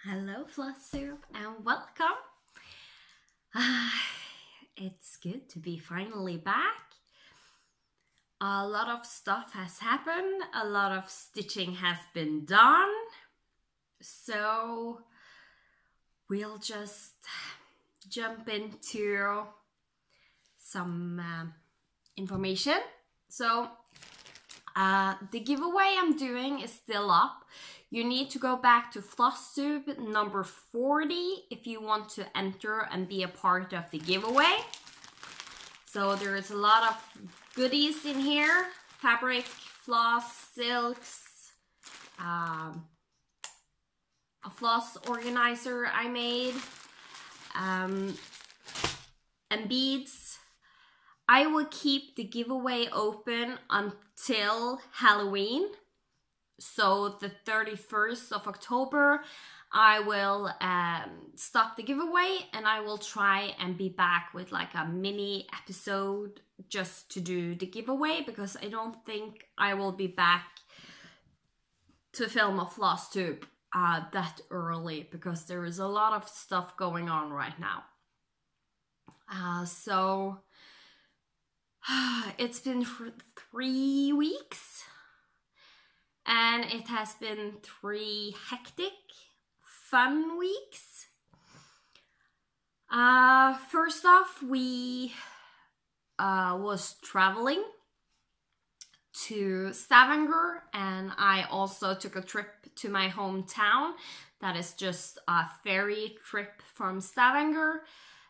Hello Flosstube and welcome. It's good to be finally back. A lot of stuff has happened, a lot of stitching has been done, so we'll just jump into some information. So the giveaway I'm doing is still up. You need to go back to Flosstube number 40 if you want to enter and be a part of the giveaway. So there's a lot of goodies in here. Fabric, floss, silks, a floss organizer I made, and beads. I will keep the giveaway open until Halloween. So the 31st of October, I will stop the giveaway and I will try and be back with like a mini episode just to do the giveaway, because I don't think I will be back to film a Flosstube that early, because there is a lot of stuff going on right now. So it's been 3 weeks. And it has been 3 hectic, fun weeks. First off, we was traveling to Stavanger, and I also took a trip to my hometown. That is just a ferry trip from Stavanger.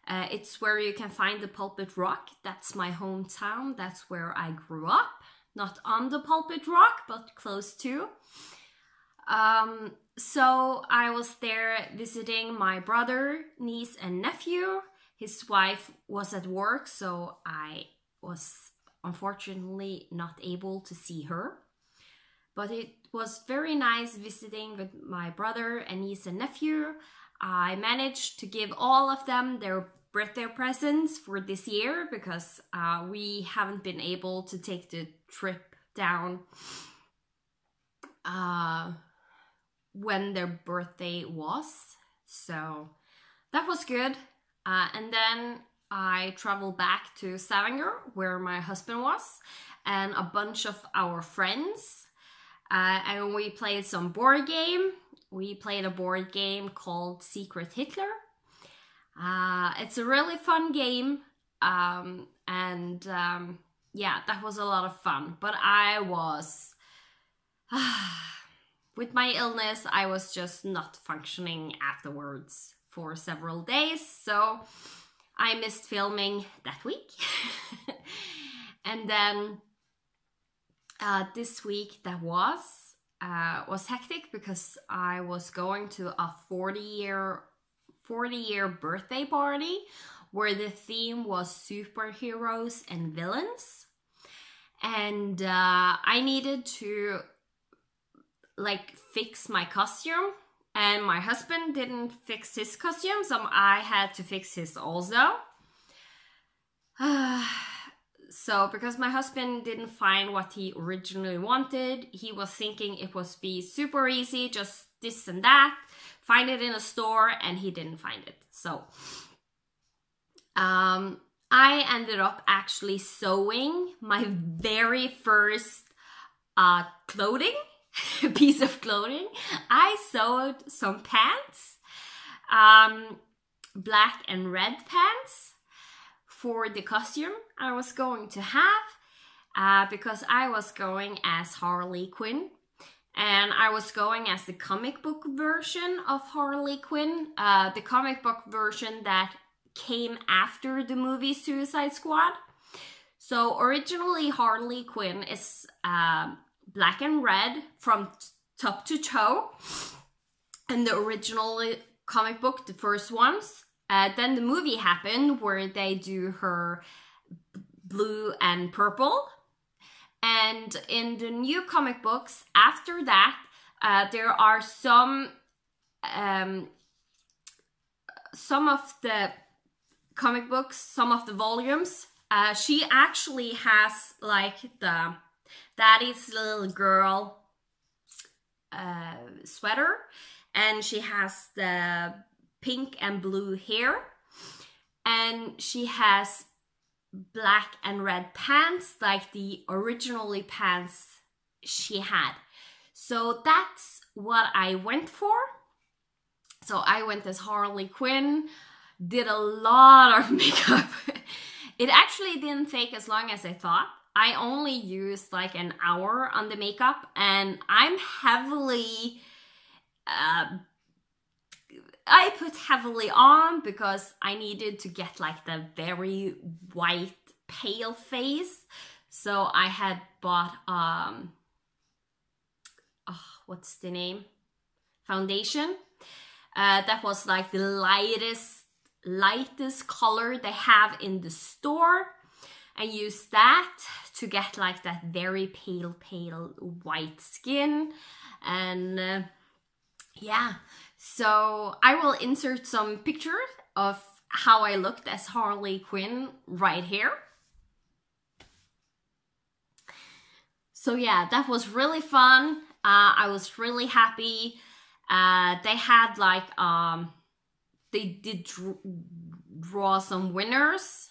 It's where you can find the Pulpit Rock. That's my hometown. That's where I grew up. Not on the Pulpit Rock, but close to. So I was there visiting my brother, niece, and nephew. His wife was at work, so I was unfortunately not able to see her. But it was very nice visiting with my brother and niece and nephew. I managed to give all of them their birthday presents for this year, because we haven't been able to take the trip down when their birthday was. So that was good. And then I traveled back to Stavanger, where my husband was, and a bunch of our friends. And we played some board game. We played a board game called Secret Hitler. It's a really fun game, yeah, that was a lot of fun. But I was, with my illness, I was just not functioning afterwards for several days, so I missed filming that week. And then this week that was hectic, because I was going to a 40-year birthday party where the theme was superheroes and villains, and I needed to like fix my costume, and my husband didn't fix his costume, so I had to fix his also. So because my husband didn't find what he originally wanted, he was thinking it would be super easy, just this and that, find it in a store, and he didn't find it. So I ended up actually sewing my very first clothing, piece of clothing. I sewed some pants, black and red pants, for the costume I was going to have, because I was going as Harley Quinn. And I was going as the comic book version of Harley Quinn, the comic book version that came after the movie Suicide Squad. So originally Harley Quinn is black and red from top to toe, and the original comic book, the first ones. Then the movie happened where they do her blue and purple. And in the new comic books after that, there are some of the comic books, some of the volumes. She actually has like the Daddy's Little Girl sweater, and she has the pink and blue hair, and she has black and red pants like the originally pants she had. So that's what I went for. So I went as Harley Quinn, did a lot of makeup. It actually didn't take as long as I thought. I only used like an hour on the makeup, and I'm heavily, I put heavily on because I needed to get like the very white pale face. So I had bought, what's the name? Foundation. That was like the lightest color they have in the store. I used that to get like that very pale white skin. And yeah, so I will insert some pictures of how I looked as Harley Quinn right here. So yeah, that was really fun. I was really happy. They had like, they did draw some winners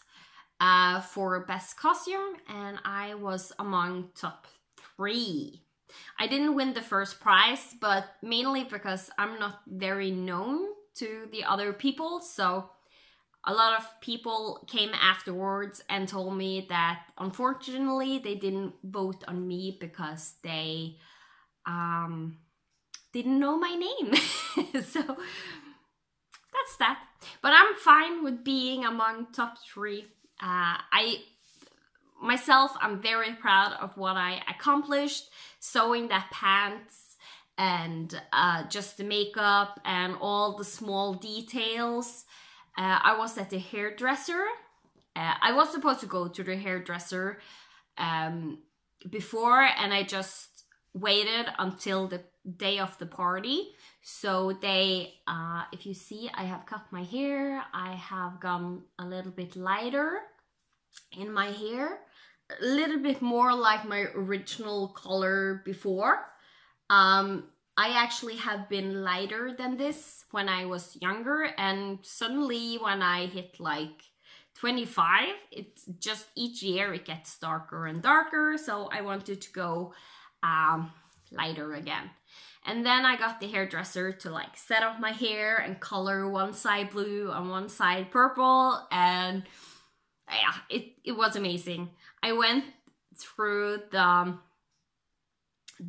for best costume, and I was among top 3. I didn't win the first prize, but mainly because I'm not very known to the other people. So a lot of people came afterwards and told me that unfortunately they didn't vote on me because they didn't know my name. So that's that. But I'm fine with being among top 3. I'm very proud of what I accomplished, sewing that pants and just the makeup and all the small details. I was at the hairdresser. I was supposed to go to the hairdresser before, and I just waited until the day of the party. So they, if you see, I have cut my hair. I have gone a little bit lighter in my hair, a little bit more like my original color before. I actually have been lighter than this when I was younger, and suddenly when I hit like 25, it's just each year it gets darker and darker. So I wanted to go lighter again. And then I got the hairdresser to like set up my hair and color one side blue and one side purple, and yeah, it was amazing. I went through the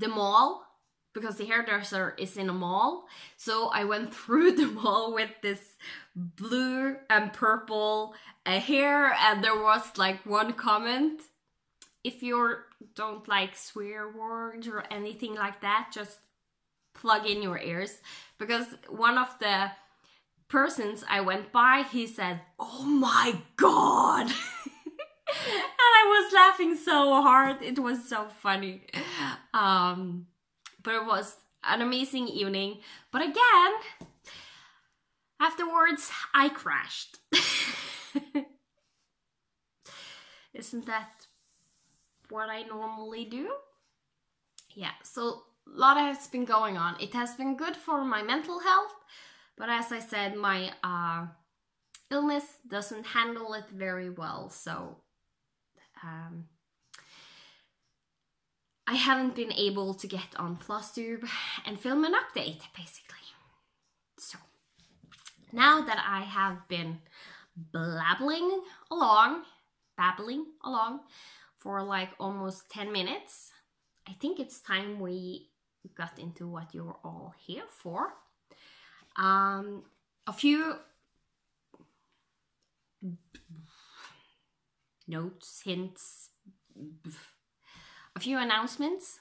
mall because the hairdresser is in a mall. So I went through the mall with this blue and purple hair, and there was like one comment: if you don't like swear words or anything like that, just plug in your ears. Because one of the persons I went by, he said, "Oh my god." And I was laughing so hard. It was so funny. But it was an amazing evening. But again, afterwards, I crashed. Isn't that what I normally do? Yeah, so a lot has been going on. It has been good for my mental health, but as I said, my illness doesn't handle it very well, so I haven't been able to get on Flosstube and film an update, basically. So now that I have been babbling along for like almost 10 minutes, I think it's time we got into what you're all here for. A few notes, hints, a few announcements.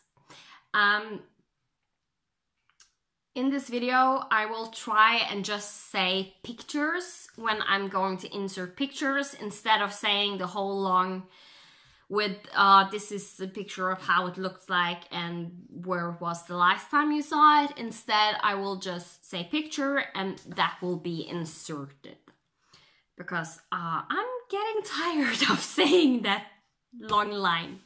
In this video, I will try and just say pictures when I'm going to insert pictures, instead of saying the whole long with this is a picture of how it looks like and where it was the last time you saw it. Instead, I will just say picture, and that will be inserted. Because I'm getting tired of saying that long line.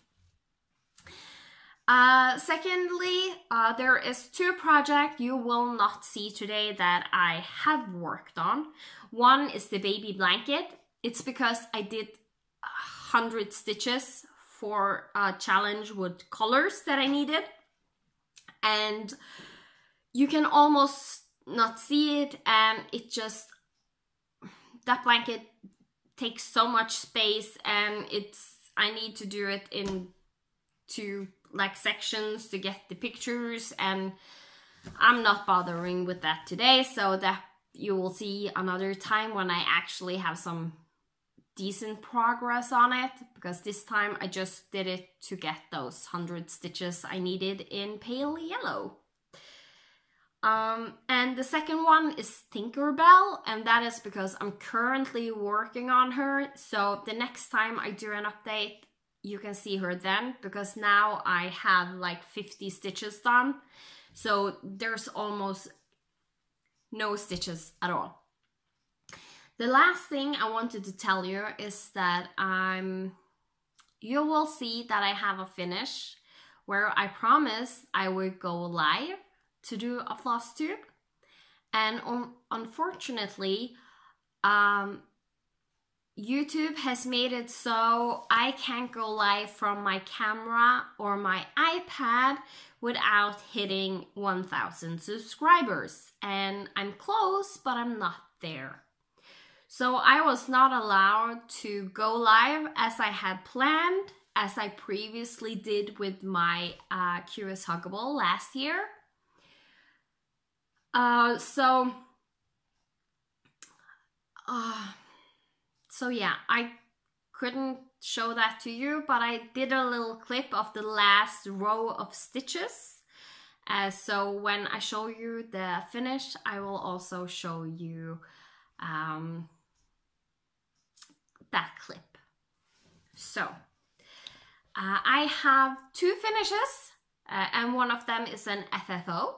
Secondly, there is two projects you will not see today that I have worked on. One is the baby blanket. It's because I did 100 stitches for a challenge with colors that I needed. And you can almost not see it, and it just, that blanket takes so much space, and I need to do it in two like sections to get the pictures, and I'm not bothering with that today, so that you will see another time when I actually have some decent progress on it, because this time I just did it to get those 100 stitches I needed in pale yellow. And the second one is Tinkerbell, and that is because I'm currently working on her, so the next time I do an update you can see her then, because now I have like 50 stitches done, so there's almost no stitches at all. The last thing I wanted to tell you is that you will see that I have a finish where I promised I would go live to do a Flosstube, and unfortunately YouTube has made it so I can't go live from my camera or my iPad without hitting 1,000 subscribers, and I'm close but I'm not there. So I was not allowed to go live as I had planned, as I previously did with my QS Huggable last year. So yeah, I couldn't show that to you, but I did a little clip of the last row of stitches. So when I show you the finish, I will also show you that clip. So I have two finishes, and one of them is an FFO.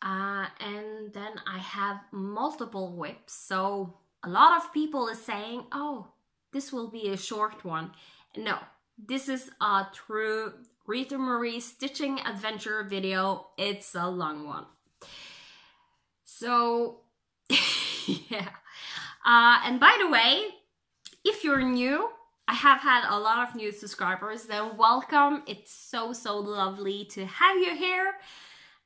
And then I have multiple whips, so a lot of people is saying, oh, this will be a short one. No, this is a true Rita Marie stitching adventure video. It's a long one. So, yeah. And by the way, if you're new, I have had a lot of new subscribers, then welcome. It's so lovely to have you here.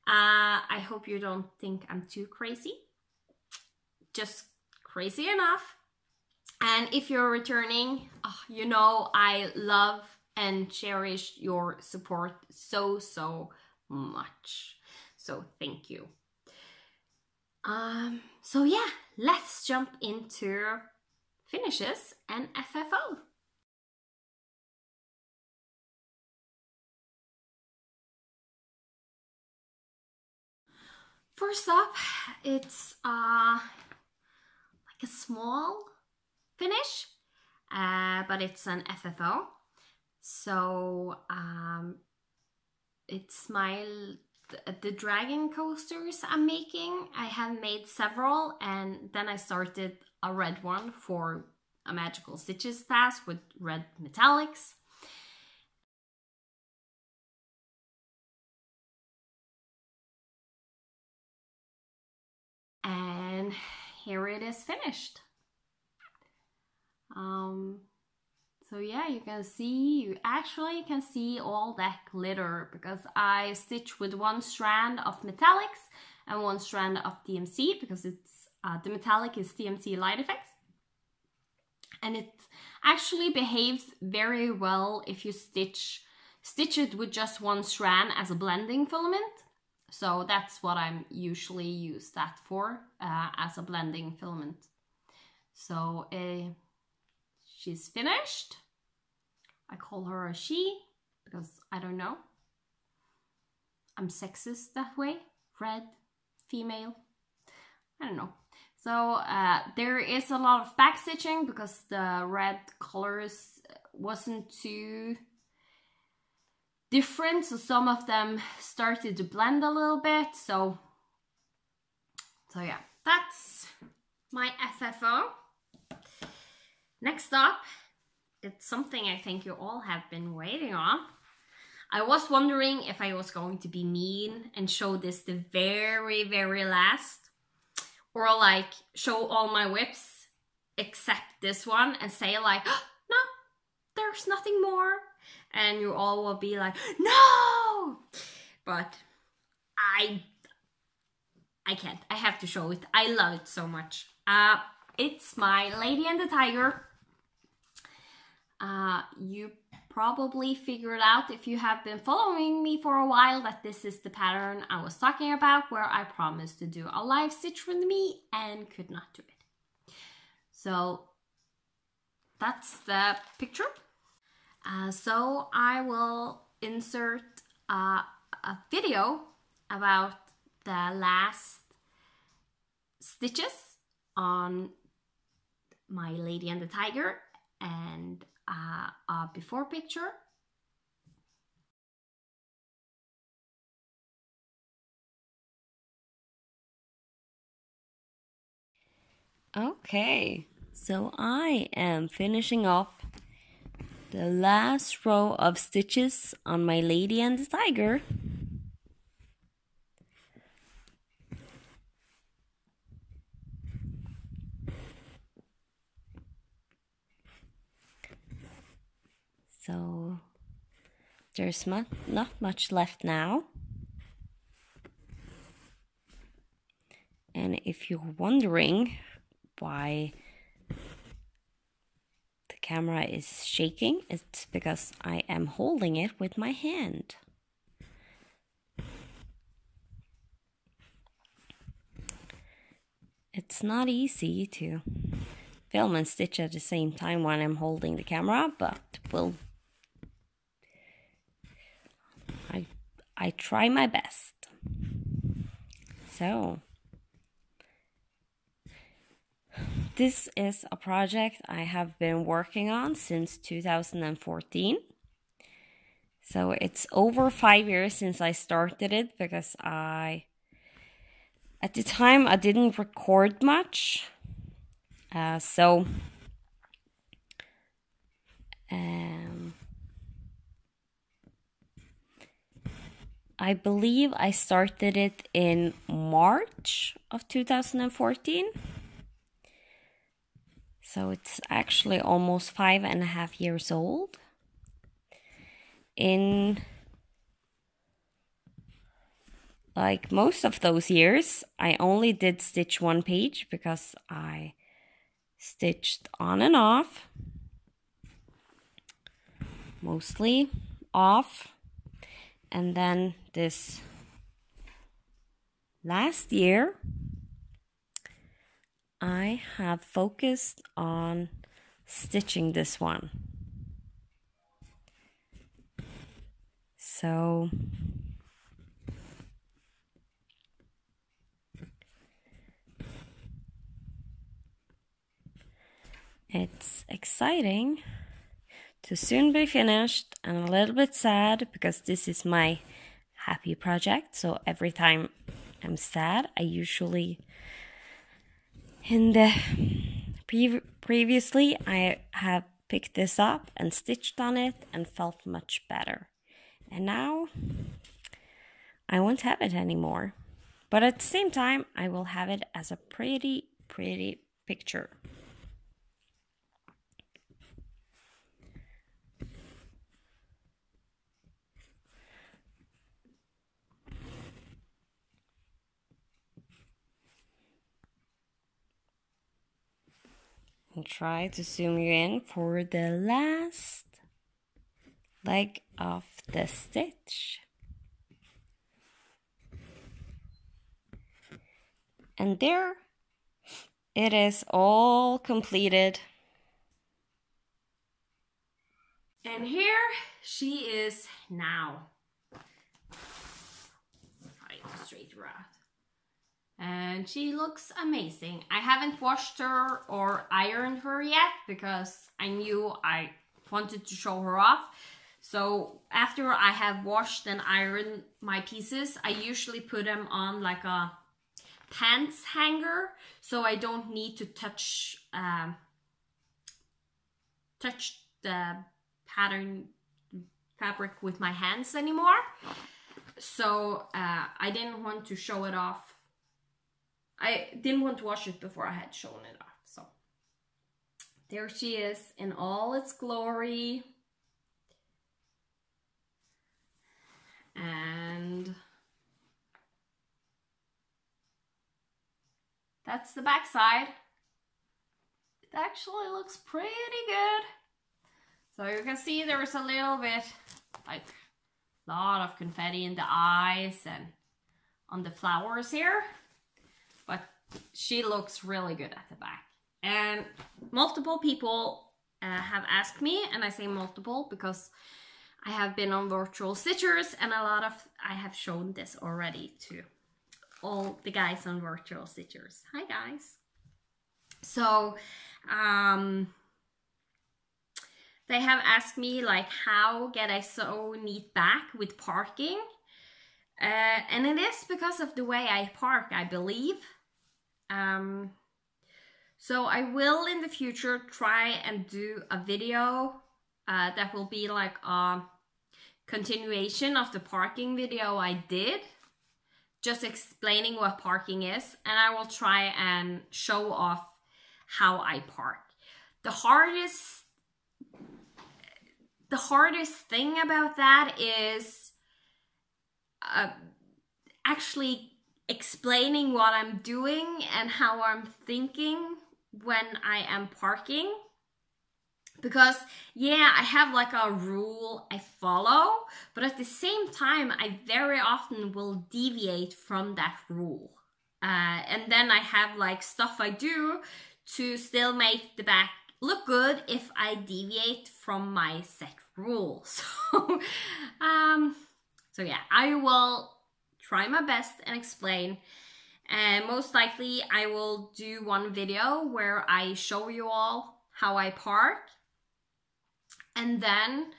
I hope you don't think I'm too crazy. Just crazy enough. And if you're returning, you know I love and cherish your support so much. So thank you. So yeah, let's jump into finishes and FFO. First up, it's like a small finish, but it's an FFO. So it's the dragon coasters I'm making. I have made several, and then I started a red one for a magical stitches task with red metallics. And here it is finished. So yeah, you actually can see all that glitter, because I stitch with one strand of metallics and one strand of DMC, because it's the metallic is DMC light effects, and it actually behaves very well if you stitch it with just one strand as a blending filament. So that's what I'm usually use that for, as a blending filament. So she's finished. I call her a she because I don't know. I'm sexist that way. Red, female, I don't know. So there is a lot of back stitching because the red colors wasn't too different, so some of them started to blend a little bit. So yeah, that's my FFO. Next up, it's something I think you all have been waiting on. I was wondering if I was going to be mean and show this the very, very last, or like show all my whips except this one and say like, oh, no, there's nothing more. And you all will be like, no! But I can't. I have to show it. I love it so much. It's my Lady and the Tiger. You probably figured out, if you have been following me for a while, that this is the pattern I was talking about, where I promised to do a live stitch with me and could not do it. So that's the picture. So I will insert a video about the last stitches on my Lady and the Tiger, and a before picture. Okay, so I am finishing up the last row of stitches on my Lady and the Tiger. So there's not much left now. And if you're wondering why the camera is shaking, it's because I am holding it with my hand. It's not easy to film and stitch at the same time when I'm holding the camera, but I try my best. So this is a project I have been working on since 2014. So it's over 5 years since I started it, because at the time I didn't record much. I believe I started it in March of 2014. So it's actually almost 5.5 years old. In like most of those years, I only did stitch one page because I stitched on and off, mostly off. And then this last year, I have focused on stitching this one. So it's exciting to soon be finished, and a little bit sad because this is my happy project. So every time I'm sad, I usually, in the previously, I have picked this up and stitched on it and felt much better. And now I won't have it anymore. But at the same time, I will have it as a pretty picture. And try to zoom you in for the last leg of the stitch. And there it is, all completed. And here she is now. Try to straighten her out. And she looks amazing. I haven't washed her or ironed her yet because I knew I wanted to show her off. So after I have washed and ironed my pieces, I usually put them on like a pants hanger, so I don't need to touch the pattern fabric with my hands anymore. So I didn't want to show it off. I didn't want to wash it before I had shown it off. So there she is in all its glory. And that's the back side. It actually looks pretty good. So you can see there's a little bit, like a lot of confetti in the eyes and on the flowers here. But she looks really good at the back. And multiple people have asked me, and I say multiple because I have been on virtual stitchers, and I have shown this already to all the guys on virtual stitchers. Hi guys. So they have asked me like, how get I so neat back with parking? And it is because of the way I park, I believe. So I will in the future try and do a video that will be like a continuation of the parking video I did, just explaining what parking is, and I will try and show off how I park. The hardest thing about that is actually explaining what I'm doing and how I'm thinking when I am parking. Because yeah, I have like a rule I follow, but at the same time I very often will deviate from that rule. And then I have like stuff I do to still make the back look good if I deviate from my set rule. So yeah, I will try my best and explain. And most likely I will do one video where I show you all how I park. And then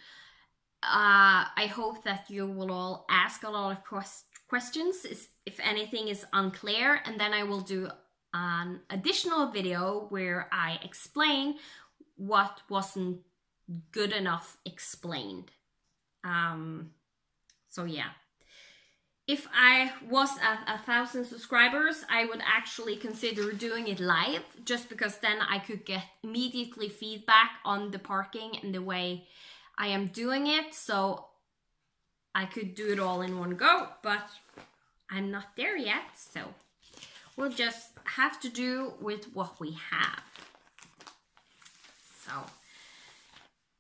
I hope that you will all ask a lot of questions if anything is unclear. And then I will do an additional video where I explain what wasn't good enough explained. So yeah. If I was at 1,000 subscribers, I would actually consider doing it live, just because then I could get immediately feedback on the parking and the way I am doing it. So I could do it all in one go, but I'm not there yet. So we'll just have to do with what we have. So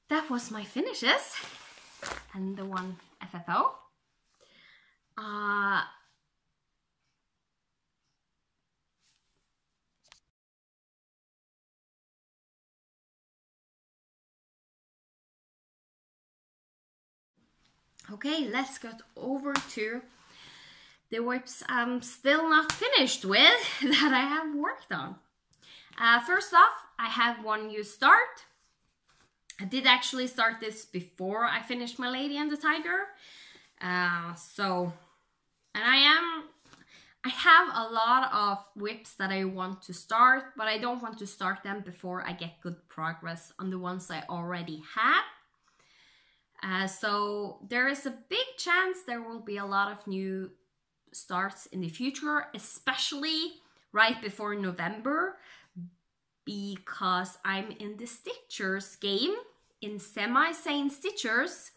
that was my finishes and the one FFO. Okay, let's get over to the whips I'm still not finished with that I have worked on. First off, I have one new start. I did actually start this before I finished my Lady and the Tiger. And I have a lot of whips that I want to start, but I don't want to start them before I get good progress on the ones I already have. So there is a big chance there will be a lot of new starts in the future, especially right before November, because I'm in the Stitchers game, in Semi-Sane Stitchers.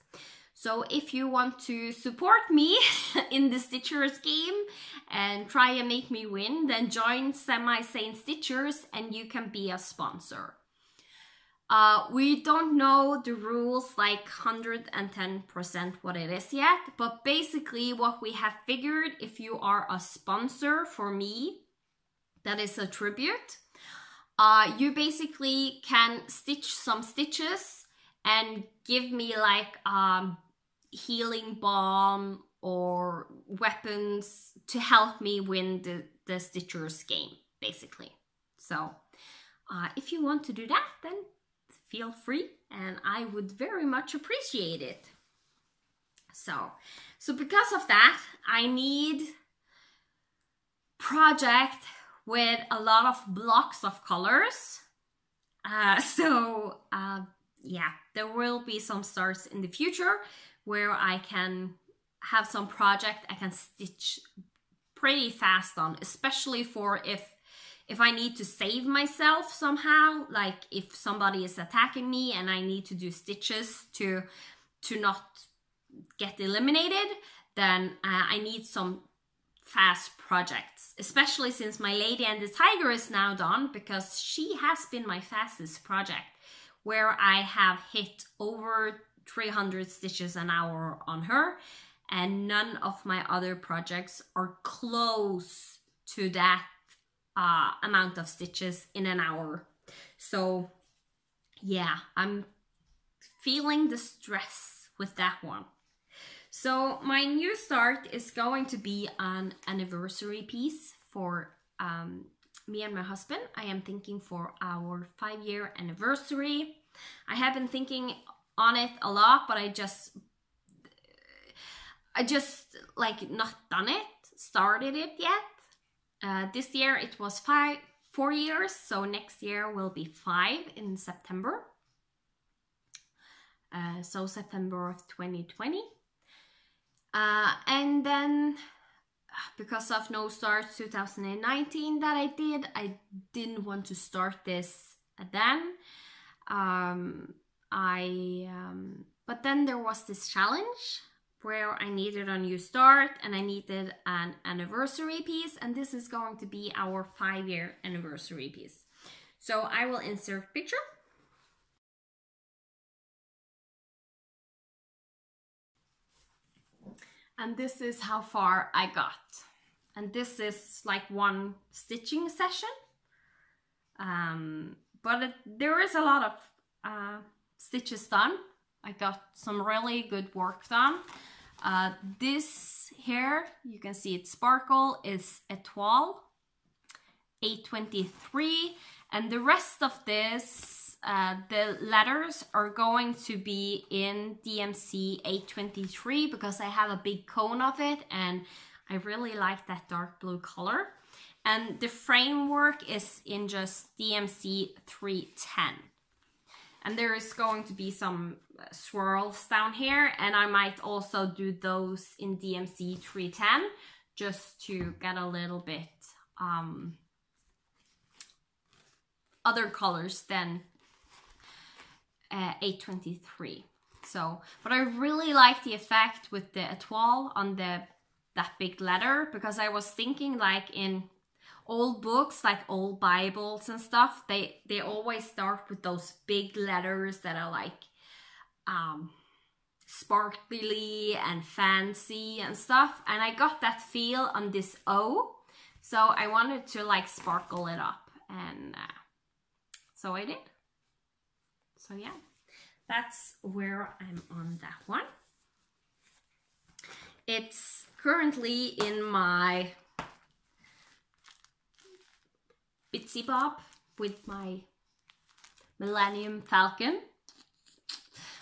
So if you want to support me in the Stitchers game and try and make me win, then join Semi-Sane Stitchers and you can be a sponsor. We don't know the rules like 110% what it is yet, but basically what we have figured, if you are a sponsor for me, that is a tribute, you basically can stitch some stitches and give me like healing balm or weapons to help me win the Stitchers game, basically. So if you want to do that, then feel free, and I would very much appreciate it. So because of that, I need project with a lot of blocks of colors. yeah, there will be some starts in the future where I can have some project I can stitch pretty fast on, especially for if I need to save myself somehow, like if somebody is attacking me and I need to do stitches to not get eliminated, then I need some fast projects, especially since my Lady and the Tiger is now done, because she has been my fastest project, where I have hit over 300 stitches an hour on her, and none of my other projects are close to that amount of stitches in an hour. So yeah, I'm feeling the stress with that one. So my new start is going to be an anniversary piece for me and my husband. I am thinking for our 5-year anniversary. I have been thinking on it a lot, but I just like not done it, started it yet. This year it was 4 years, so next year will be 5 in September. So September of 2020. And then because of no start 2019 that I didn't want to start this then. But then there was this challenge where I needed a new start and I needed an anniversary piece, and this is going to be our 5-year anniversary piece. So I will insert picture. And this is how far I got. And this is like one stitching session. But there is a lot of stitches done. I got some really good work done. This here, you can see it sparkle, is Etoile 823. And the rest of this, the letters are going to be in DMC 823 because I have a big cone of it and I really like that dark blue color. And the framework is in just DMC 310. And there is going to be some swirls down here, and I might also do those in DMC 310 just to get a little bit other colors than 823. So, but I really like the effect with the Etoile on that big letter, because I was thinking like in old books, like old Bibles and stuff, they always start with those big letters that are like sparkly and fancy and stuff, and I got that feel on this O, so I wanted to like sparkle it up, and so I did. So yeah, that's where I'm on that one. It's currently in my Bitsy Bob with my Millennium Falcon.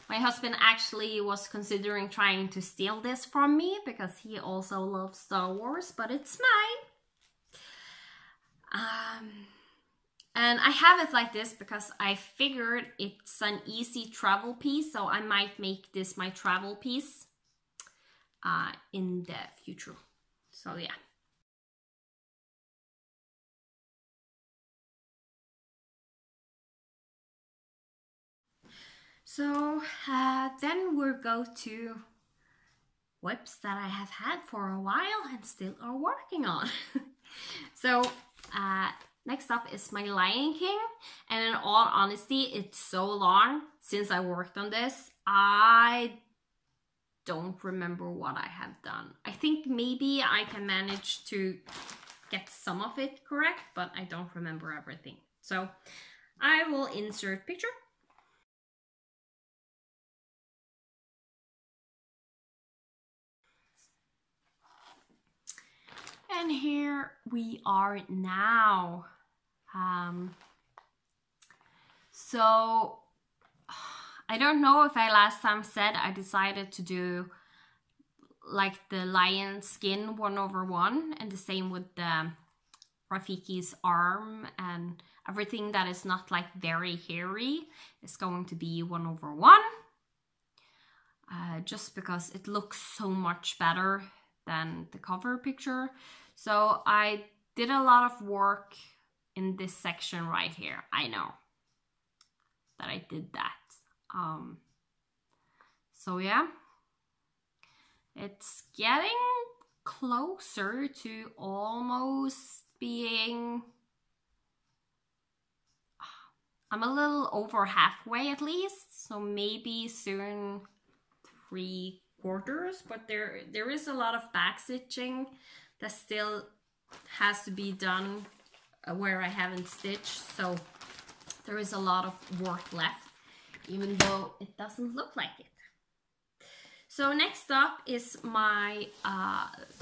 My husband actually was considering trying to steal this from me because he also loves Star Wars, but it's mine. And I have it like this because I figured it's an easy travel piece, so I might make this my travel piece in the future. So yeah. So then we'll go to whips that I have had for a while and still are working on. So next up is my Lion King, and in all honesty, it's so long since I worked on this. I don't remember what I have done. I think maybe I can manage to get some of it correct, but I don't remember everything. So I will insert picture. And here we are now. So I don't know if I last time said I decided to do like the lion skin 1/1, and the same with the Rafiki's arm, and Everything that is not like very hairy is going to be 1/1. Just because it looks so much better than the cover picture. So I did a lot of work in this section right here. I know that I did that. So yeah, it's getting closer to almost being, I'm a little over halfway at least, so maybe soon 3/4, but there is a lot of back stitching that still has to be done where I haven't stitched, so there is a lot of work left, even though it doesn't look like it. So next up is my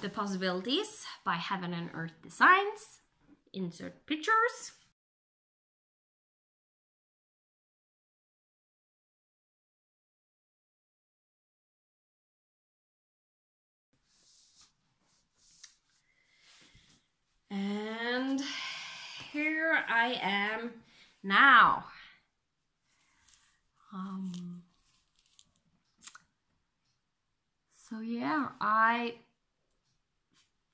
The Possibilities by Heaven and Earth Designs. Insert pictures. And here I am now. So yeah, I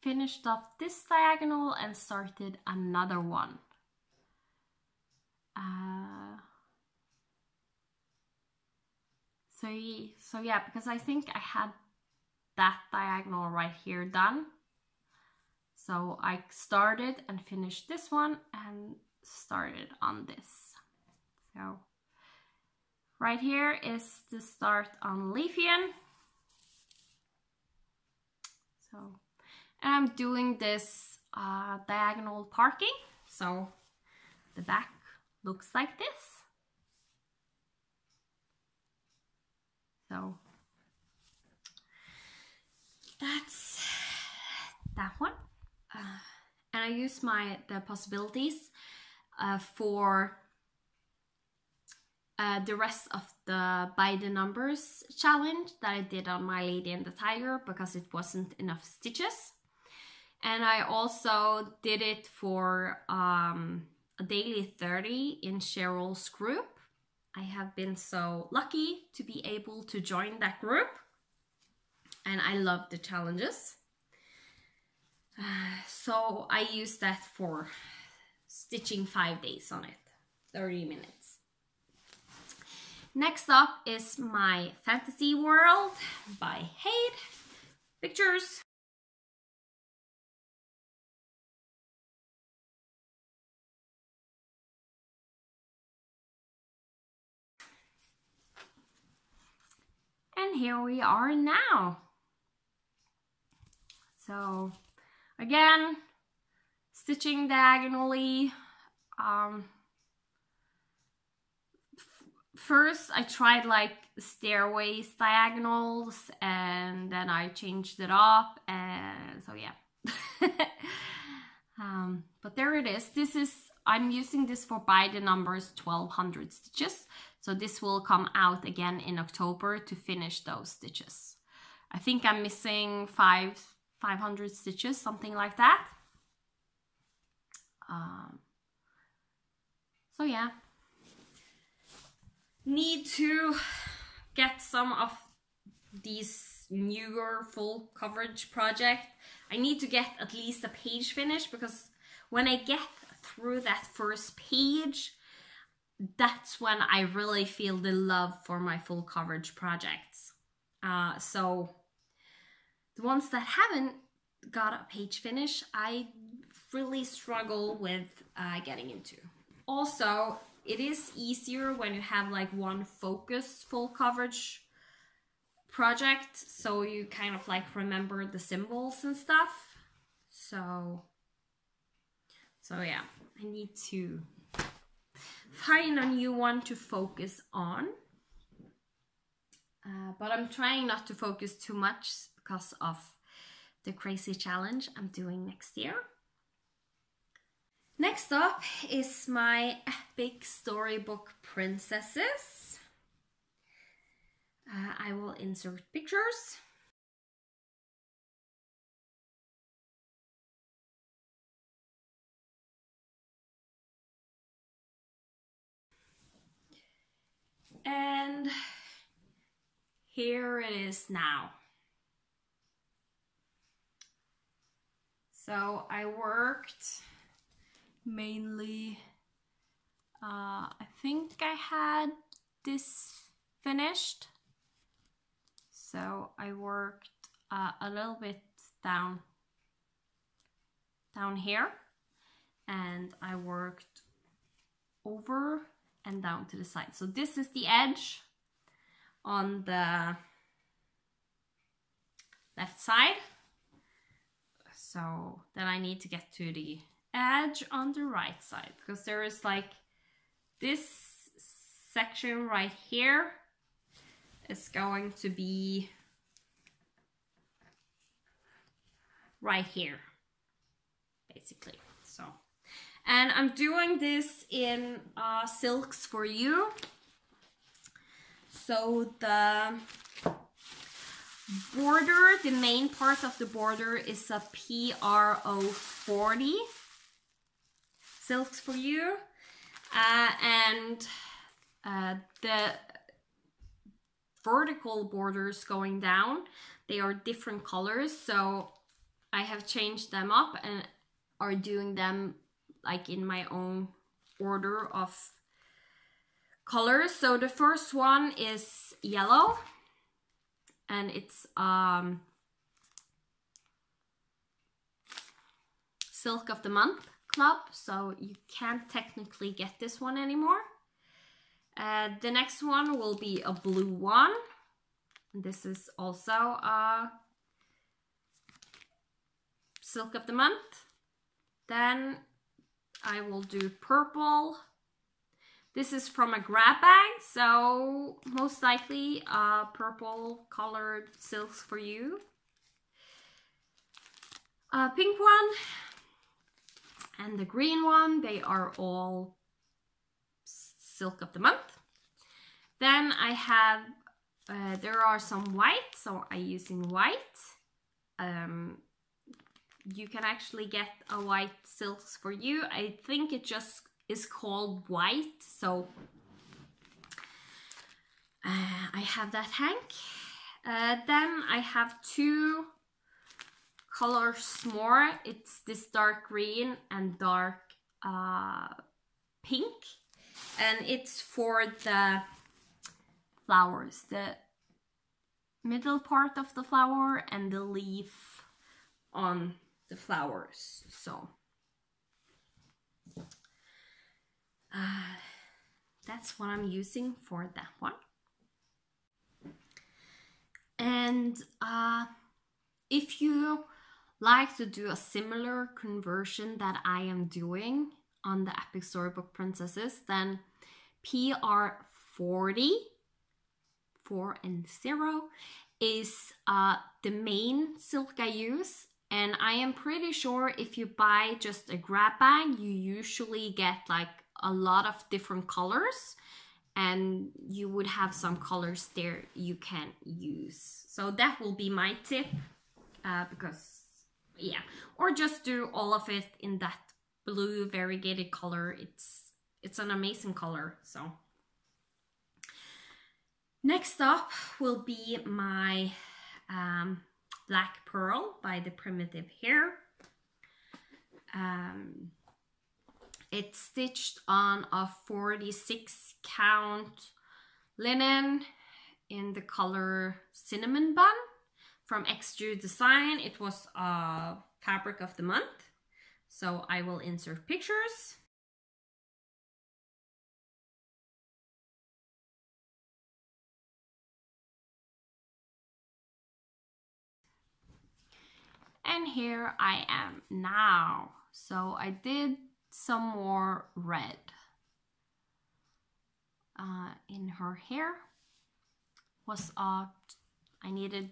finished off this diagonal and started another one. So yeah, because I think I had that diagonal right here done. So I started and finished this one and started on this. So right here is the start on Leafian. So, and I'm doing this diagonal parking. So the back looks like this. So that's that one. And I use The Possibilities for the rest of the By the Numbers challenge that I did on My Lady and the Tiger, because it wasn't enough stitches. And I also did it for a daily 30 in Cheryl's group. I have been so lucky to be able to join that group, and I love the challenges. So I use that for stitching 5 days on it, 30 minutes. Next up is my Fantasy World by Hade. Pictures. And here we are now. So again, stitching diagonally. First I tried like stairways diagonals, and then I changed it up, and so yeah. But there it is. I'm using this for By the Numbers 1200 stitches. So this will come out again in October to finish those stitches. I think I'm missing 500 stitches, something like that. So yeah. Need to get some of these newer full coverage project. I need to get at least a page finished, because when I get through that first page, that's when I really feel the love for my full coverage projects. So the ones that haven't got a page finish, I really struggle with getting into. Also, it is easier when you have like one focused full coverage project, so you kind of like remember the symbols and stuff. So yeah, I need to find a new one to focus on. But I'm trying not to focus too much because of the crazy challenge I'm doing next year. Next up is my epic storybook princesses. I will insert pictures. And here it is now. So I worked mainly, I think I had this finished. So I worked a little bit down here, and I worked over and down to the side. So this is the edge on the left side. So then I need to get to the edge on the right side, because there is like this section right here is going to be right here, basically. So, and I'm doing this in Silks for You. So the border, the main part of the border is a PRO 40 Silks for You, and the vertical borders going down, they are different colors, so I have changed them up and are doing them like in my own order of colors. So the first one is yellow, and it's Silk of the Month Club, so you can't technically get this one anymore. The next one will be a blue one. This is also Silk of the Month. Then I will do purple. This is from a grab bag, so most likely purple colored Silks for You. Pink one and the green one, they are all Silk of the Month. Then I have, there are some white, so I'm using white. You can actually get a white Silks for You. I think it just is called white, so I have that hank. Then I have two colors more. It's this dark green and dark pink, and it's for the flowers, the middle part of the flower and the leaf on the flowers. So that's what I'm using for that one. And if you like to do a similar conversion that I am doing on the Epic Storybook Princesses, then PR40 4 and 0 is the main silk I use. And I am pretty sure if you buy just a grab bag, you usually get like a lot of different colors, and you would have some colors there you can use. So that will be my tip, because yeah, or just do all of it in that blue variegated color. It's an amazing color. So next up will be my Black Pearl by the Primitive Hair. It's stitched on a 46 count linen in the color Cinnamon Bun from Extrude Design. It was a fabric of the month, so I will insert pictures. And here I am now. So I did some more red in her hair. I needed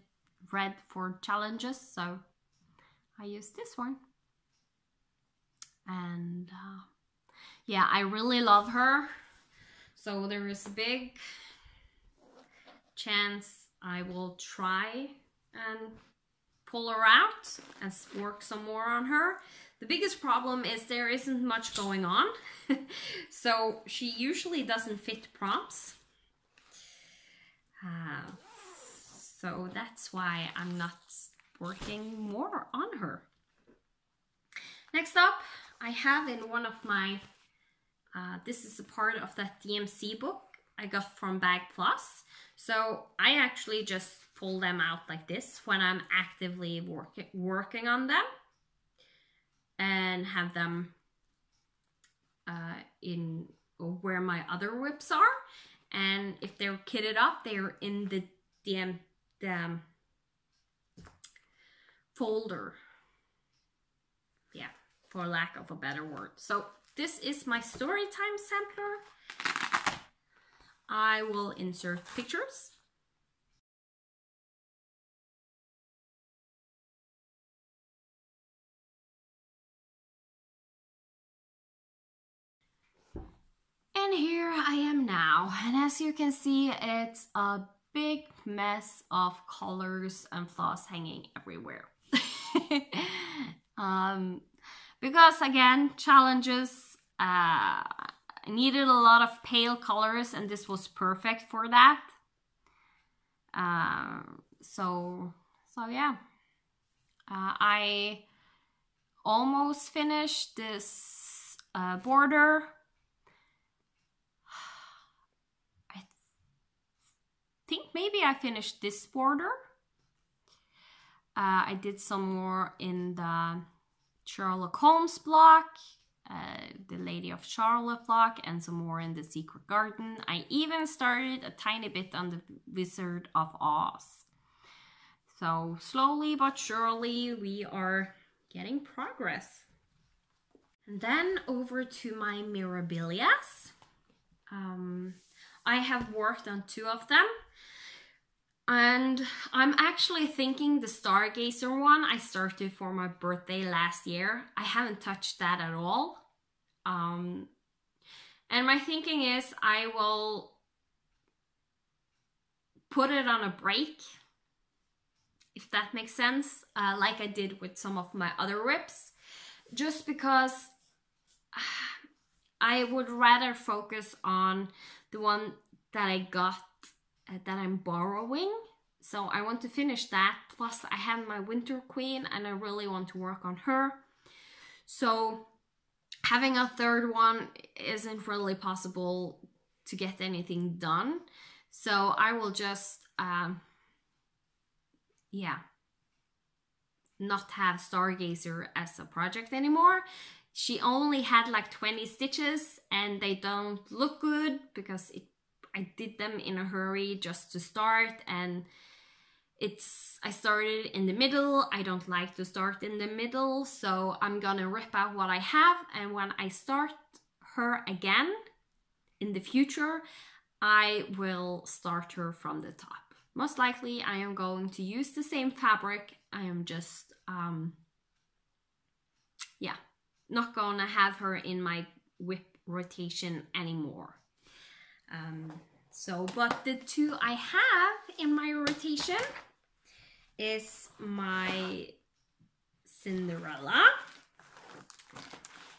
red for challenges, so I used this one. And yeah, I really love her. So there is a big chance I will try and pull her out and work some more on her. The biggest problem is there isn't much going on. So she usually doesn't fit props. So that's why I'm not working more on her. Next up, I have in one of my, this is a part of that DMC book I got from Bag Plus. So I actually just pull them out like this when I'm actively working on them, and have them in where my other whips are. And if they're kitted up, they're in the folder. Yeah, for lack of a better word. So this is my storytime sampler. I will insert pictures. And here I am now, and as you can see, it's a big mess of colors and floss hanging everywhere. Because again, challenges, I needed a lot of pale colors, and this was perfect for that. So yeah, I almost finished this border. I think maybe I finished this border. I did some more in the Sherlock Holmes block, the Lady of Charlotte block, and some more in the Secret Garden. I even started a tiny bit on the Wizard of Oz. So slowly but surely we are getting progress. And then over to my Mirabilias. I have worked on 2 of them. And I'm actually thinking the Stargazer one I started for my birthday last year. I haven't touched that at all. And my thinking is I will put it on a break, if that makes sense, like I did with some of my other rips. Just because I would rather focus on the one that I got that I'm borrowing. So I want to finish that. Plus I have my Winter Queen and I really want to work on her. So having a third one isn't really possible to get anything done. So I will just, yeah, not have Stargazer as a project anymore. She only had like 20 stitches and they don't look good because I did them in a hurry just to start, and I started in the middle. I don't like to start in the middle, so I'm gonna rip out what I have, and when I start her again in the future, I will start her from the top. Most likely I am going to use the same fabric. I am just, yeah, not gonna have her in my whip rotation anymore. But the 2 I have in my rotation is my Cinderella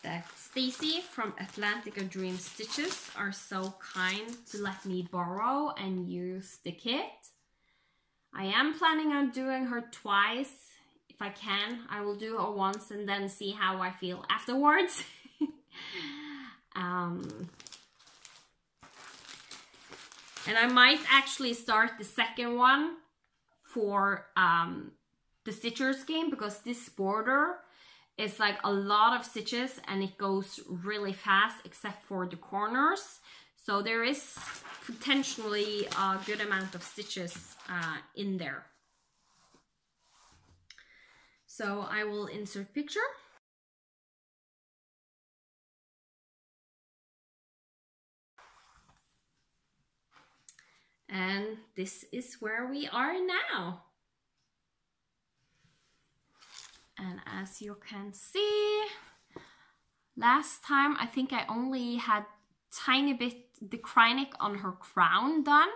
that Stacy from Atlantica Dream Stitches are so kind to let me borrow and use the kit. I am planning on doing her twice. If I can, I will do her once and then see how I feel afterwards. And I might actually start the second one for the Stitchers game, because this border is like a lot of stitches and it goes really fast except for the corners. So there is potentially a good amount of stitches in there. So I will insert picture. And this is where we are now. And as you can see, last time I think I only had tiny bit the Kreinik on her crown done.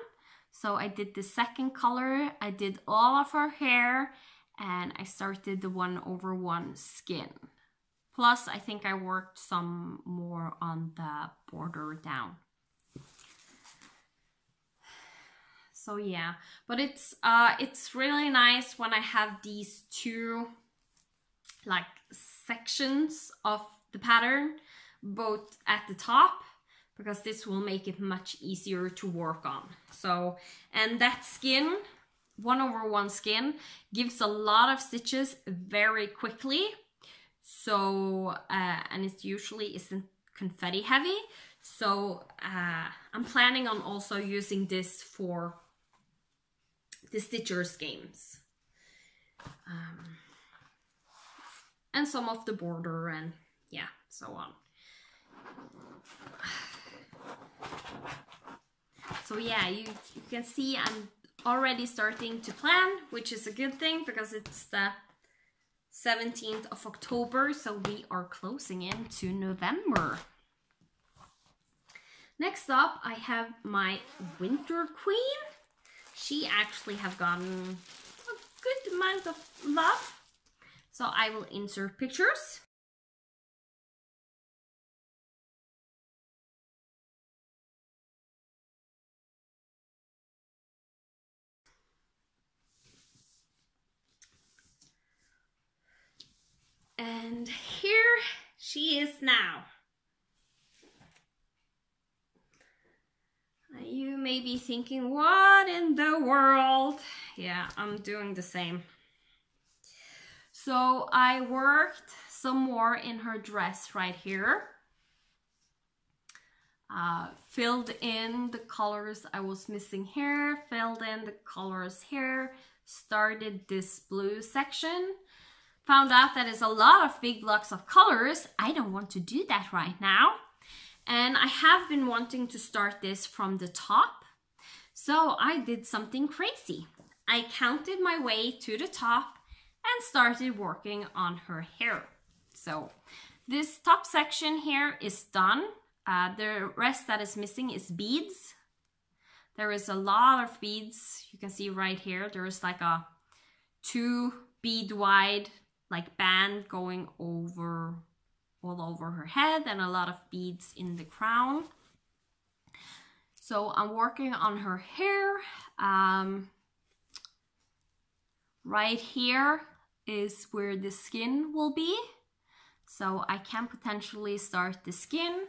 So I did the second color, I did all of her hair, and I started the 1/1 skin. Plus I think I worked some more on the border down. So yeah, but it's really nice when I have these two like sections of the pattern both at the top, because this will make it much easier to work on. So, and that skin, 1/1 skin, gives a lot of stitches very quickly. So, and it usually isn't confetti heavy. So I'm planning on also using this for the Stitchers games. And some of the border and yeah, so on. So yeah, you can see I'm already starting to plan, which is a good thing because it's the 17th of October, so we are closing into November. Next up, I have my Winter Queen. She actually have gotten a good amount of love, so I will insert pictures. And here she is now. You may be thinking, what in the world? Yeah, I'm doing the same. So I worked some more in her dress right here. Filled in the colors I was missing here, filled in the colors here, started this blue section. Found out that it's a lot of big blocks of colors. I don't want to do that right now. And I have been wanting to start this from the top. So I did something crazy. I counted my way to the top and started working on her hair. So this top section here is done. The rest that is missing is beads. There is a lot of beads. You can see right here, there is like a 2 bead wide like band going over all over her head and a lot of beads in the crown. So I'm working on her hair. Right here is where the skin will be. So I can potentially start the skin.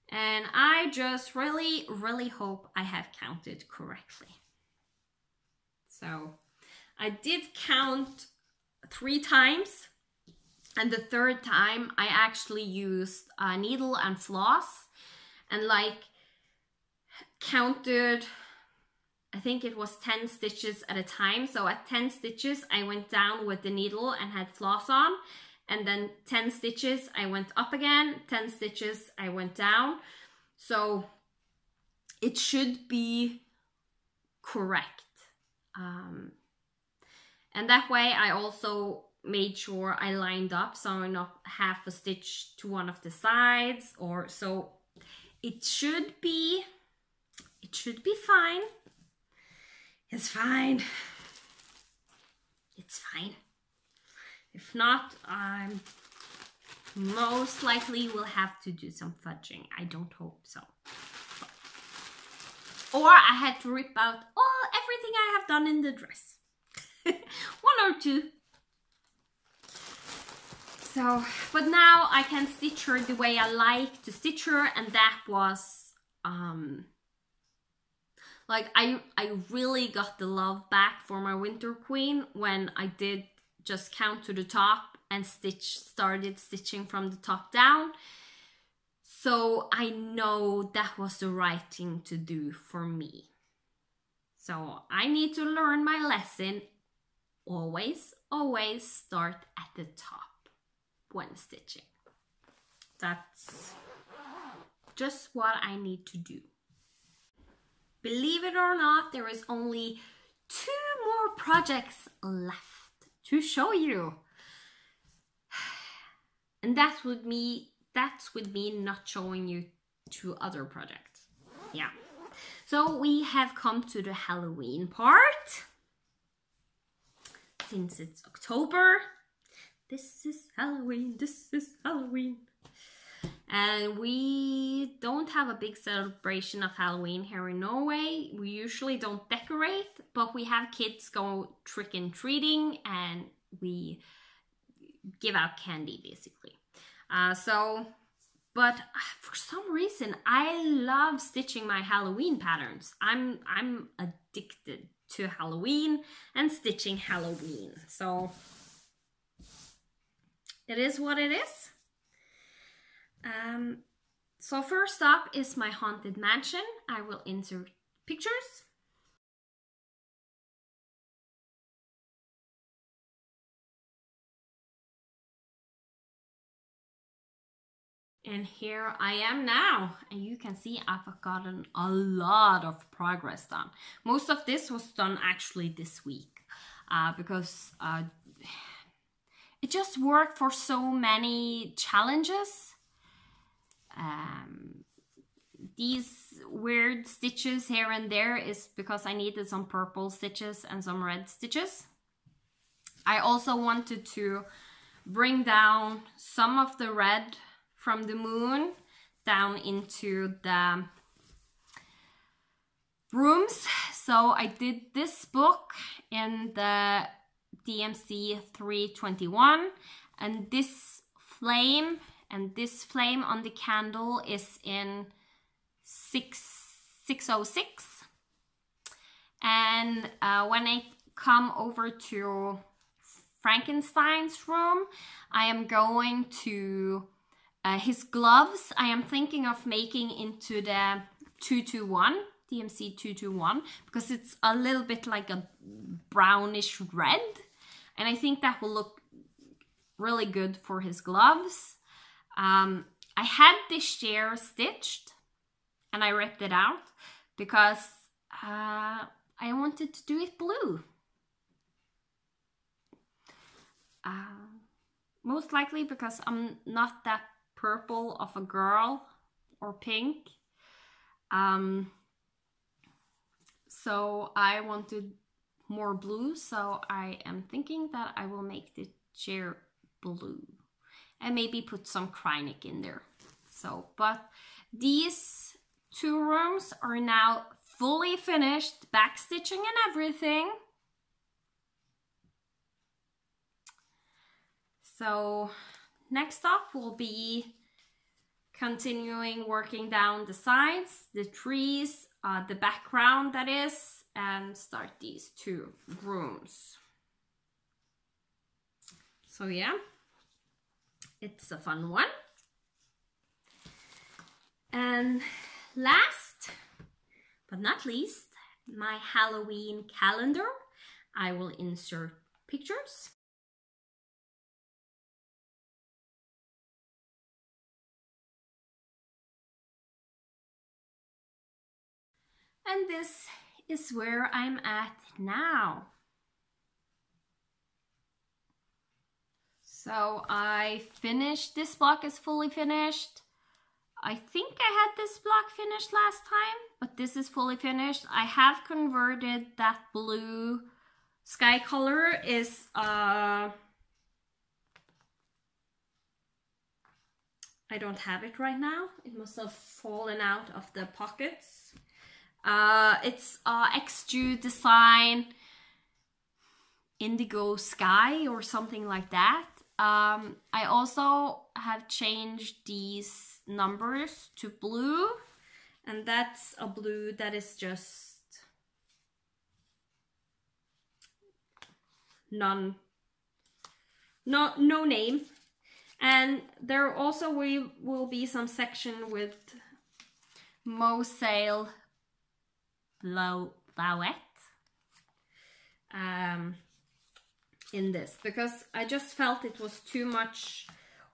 And I just really, really hope I have counted correctly. So I did count 3 times. And the 3rd time I actually used a needle and floss and like counted, I think it was 10 stitches at a time. So at 10 stitches I went down with the needle and had floss on, and then 10 stitches I went up again, 10 stitches I went down. So it should be correct. And that way I also made sure I lined up so I'm not half a stitch to one of the sides, or so it should be fine. It's fine. It's fine. If not, I'm most likely will have to do some fudging. I don't hope so. Or I had to rip out everything I have done in the dress. 1 or 2. So, but now I can stitch her the way I like to stitch her, and that was, like I really got the love back for my Winter Queen when I did just count to the top and started stitching from the top down. So I know that was the right thing to do for me. So I need to learn my lesson. Always, always start at the top when stitching. That's just what I need to do. Believe it or not, there is only 2 more projects left to show you. And that's with me not showing you 2 other projects. Yeah. So we have come to the Halloween part. Since it's October, this is Halloween, this is Halloween. And we don't have a big celebration of Halloween here in Norway. We usually don't decorate, but we have kids go trick-and-treating and we give out candy basically. But for some reason, I love stitching my Halloween patterns. I'm addicted to Halloween and stitching Halloween. So it is what it is. So first up is my haunted mansion. I will insert pictures. And here I am now, and you can see I've gotten a lot of progress done. Most of this was done actually this week because it just worked for so many challenges. These weird stitches here and there is because I needed some purple stitches and some red stitches. I also wanted to bring down some of the red from the moon down into the rooms. So I did this book in the DMC 321, and this flame on the candle is in 606. And when I come over to Frankenstein's room, I am going to his gloves. I am thinking of making into the 221, DMC 221, because it's a little bit like a brownish red, and I think that will look really good for his gloves. I had this chair stitched and I ripped it out because I wanted to do it blue. Most likely because I'm not that purple of a girl or pink. So I wanted more blue, so I am thinking that I will make the chair blue and maybe put some Kreinik in there. So, but these two rooms are now fully finished, backstitching and everything. So next up will be continuing working down the sides, the trees, the background that is, and start these two rooms. So yeah, it's a fun one. And last but not least, my Halloween calendar. I will insert pictures. And this is where I'm at now. So I finished, this block is fully finished. I think I had this block finished last time, but this is fully finished. I have converted that blue sky color is I don't have it right now. It must have fallen out of the pockets. It's XJU Design Indigo Sky or something like that. I also have changed these numbers to blue, and that's a blue that is just no name. And there also will be some section with Mosaic Blauette in this, because I just felt it was too much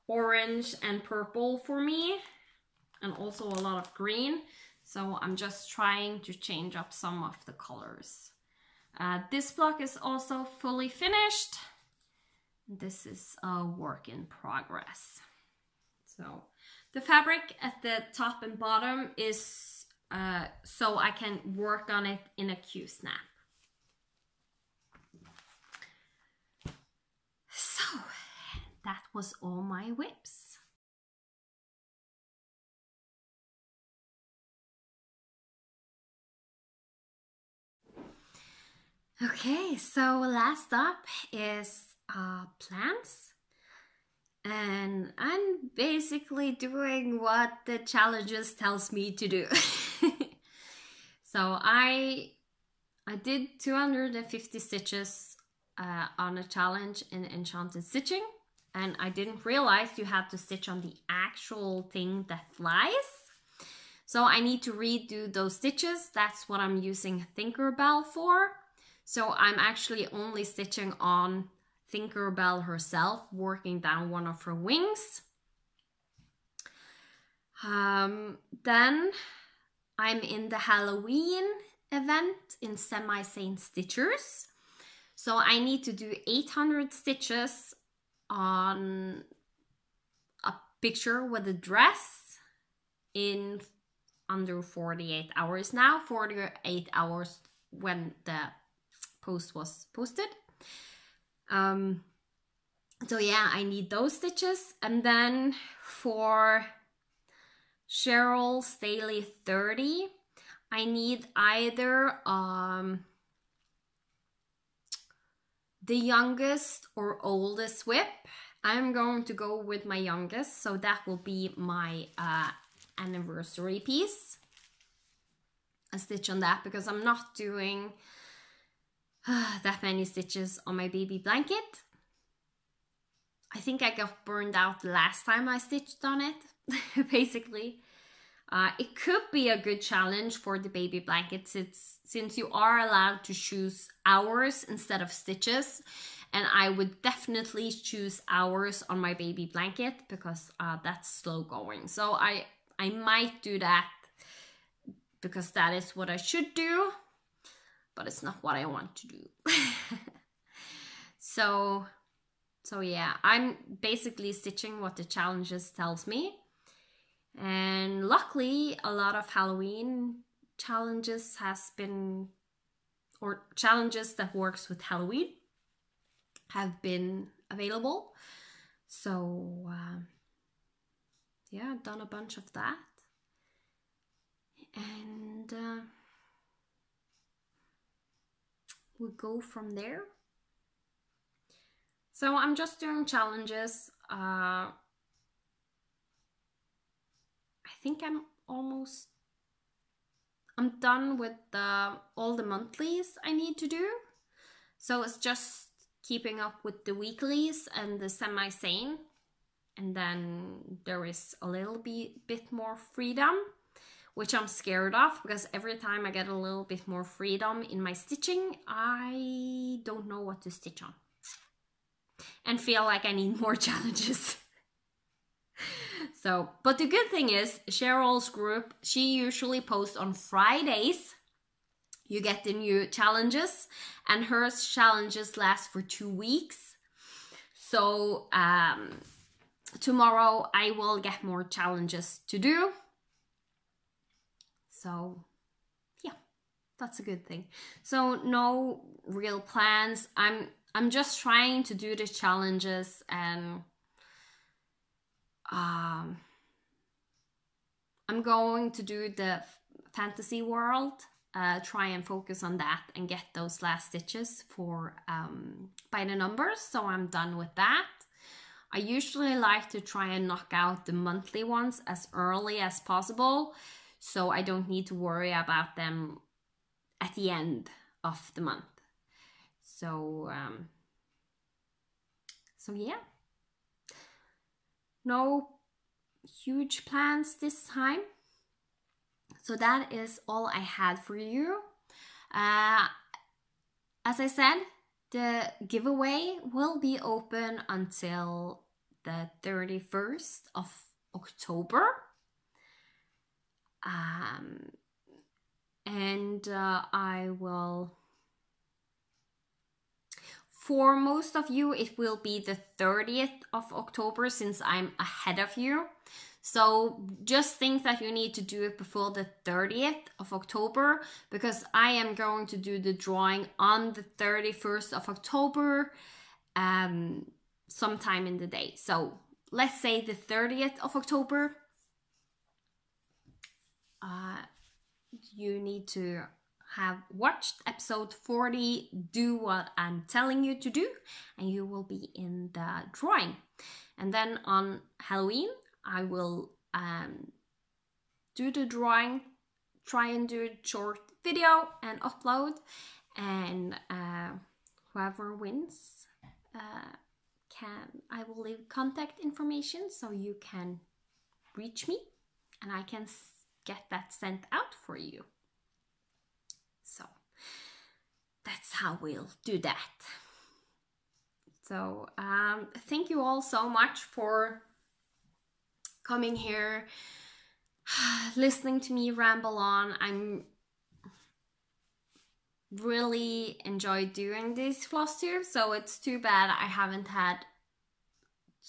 orange and purple for me, and also a lot of green. So I'm just trying to change up some of the colors. This block is also fully finished. This is a work in progress. So the fabric at the top and bottom is so I can work on it in a Q-snap. So that was all my whips. Okay, so last up is plants. And I'm basically doing what the challenges tells me to do. So I did 250 stitches on a challenge in Enchanted Stitching, and I didn't realize you had to stitch on the actual thing that flies. So I need to redo those stitches. That's what I'm using Tinkerbell for. So I'm actually only stitching on Tinkerbell herself, working down one of her wings. Then I'm in the Halloween event in Semi-Sane Stitchers. So I need to do 800 stitches on a picture with a dress in under 48 hours now. 48 hours when the post was posted. So yeah, I need those stitches. And then for Cheryl's Daily 30, I need either the youngest or oldest whip. I'm going to go with my youngest, so that will be my anniversary piece. A stitch on that because I'm not doing that many stitches on my baby blanket. I think I got burned out the last time I stitched on it, basically. It could be a good challenge for the baby blankets since you are allowed to choose hours instead of stitches. And I would definitely choose hours on my baby blanket because that's slow going. So I might do that because that is what I should do, but it's not what I want to do. So yeah, I'm basically stitching what the challenges tells me. And luckily, a lot of Halloween challenges has been, or challenges that works with Halloween have been available. So yeah, I've done a bunch of that. And we'll go from there. So I'm just doing challenges. I think I'm done with all the monthlies I need to do. So it's just keeping up with the weeklies and the Semi-Sane. And then there is a little bit more freedom, which I'm scared of because every time I get a little bit more freedom in my stitching, I don't know what to stitch on. And feel like I need more challenges. So, but the good thing is, Cheryl's group, she usually posts on Fridays. You get the new challenges, and her challenges last for 2 weeks. So, tomorrow I will get more challenges to do. So, yeah, that's a good thing. So, no real plans. I'm just trying to do the challenges and I'm going to do the fantasy world, try and focus on that and get those last stitches for by the numbers, so I'm done with that. I usually like to try and knock out the monthly ones as early as possible, so I don't need to worry about them at the end of the month. So yeah. No huge plans this time. So that is all I had for you. As I said, the giveaway will be open until the 31st of October. I will... For most of you, it will be the 30th of October since I'm ahead of you. So just think that you need to do it before the 30th of October because I am going to do the drawing on the 31st of October sometime in the day. So let's say the 30th of October. You need to have watched episode 40, do what I'm telling you to do, and you will be in the drawing. And then on Halloween, I will do the drawing, try and do a short video and upload, and whoever wins I will leave contact information so you can reach me and I can get that sent out for you. So that's how we'll do that. So thank you all so much for coming here, listening to me ramble on. I'm really enjoyed doing this Flosstube, so it's too bad I haven't had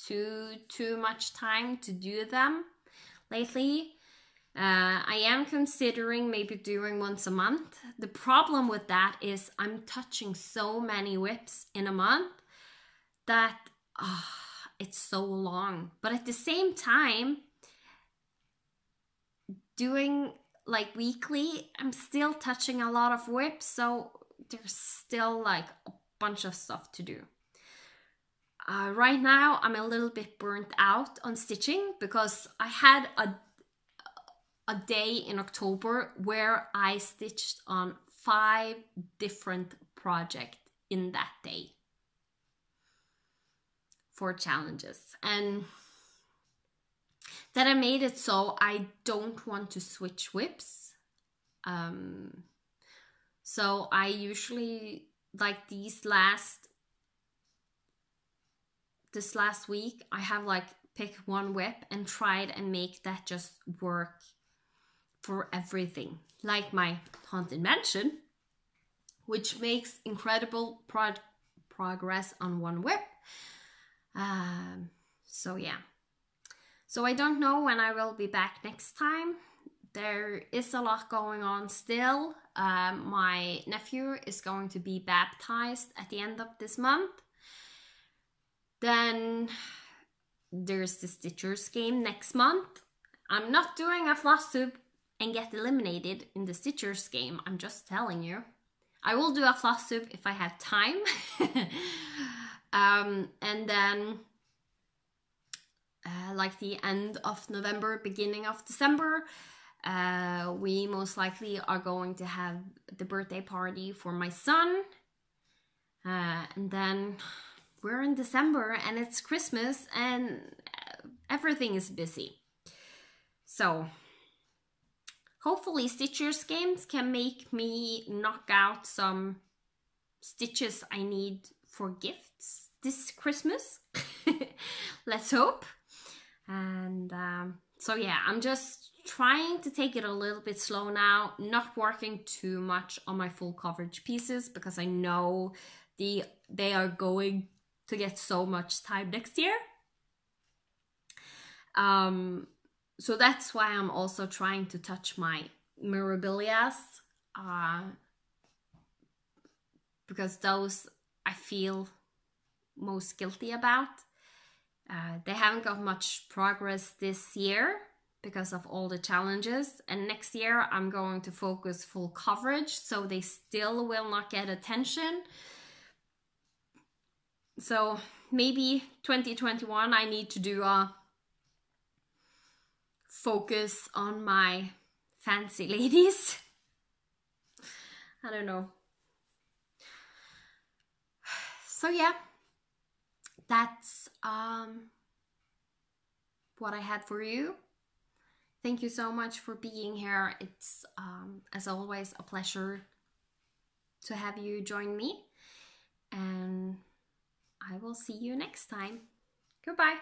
too much time to do them lately. I am considering maybe doing once a month. The problem with that is I'm touching so many whips in a month that it's so long. But at the same time, doing like weekly, I'm still touching a lot of whips, so there's still like a bunch of stuff to do. Right now, I'm a little bit burnt out on stitching because I had a day in October where I stitched on 5 different projects in that day for challenges, and then I made it so I don't want to switch whips. So I usually, like this last week, I have like picked one whip and tried and make that just work for everything. Like my Haunted Mansion, which makes incredible progress on one whip. So yeah. So I don't know when I will be back next time. There is a lot going on still. My nephew is going to be baptized at the end of this month. Then there's the Stitchers game next month. I'm not doing a Flosstube and get eliminated in the Stitchers game. I'm just telling you. I will do a Flosstube if I have time. And then like the end of November, beginning of December, we most likely are going to have the birthday party for my son. And then we're in December and it's Christmas and everything is busy. So hopefully Stitchers games can make me knock out some stitches I need for gifts this Christmas. Let's hope. And so yeah, I'm just trying to take it a little bit slow now, not working too much on my full coverage pieces because I know they are going to get so much time next year. So that's why I'm also trying to touch my Mirabilias, because those I feel most guilty about. They haven't got much progress this year because of all the challenges, and next year I'm going to focus full coverage, so they still will not get attention. So maybe 2021 I need to do a focus on my fancy ladies. I don't know. So yeah, that's what I had for you. Thank you so much for being here. It's as always a pleasure to have you join me, and I will see you next time. Goodbye.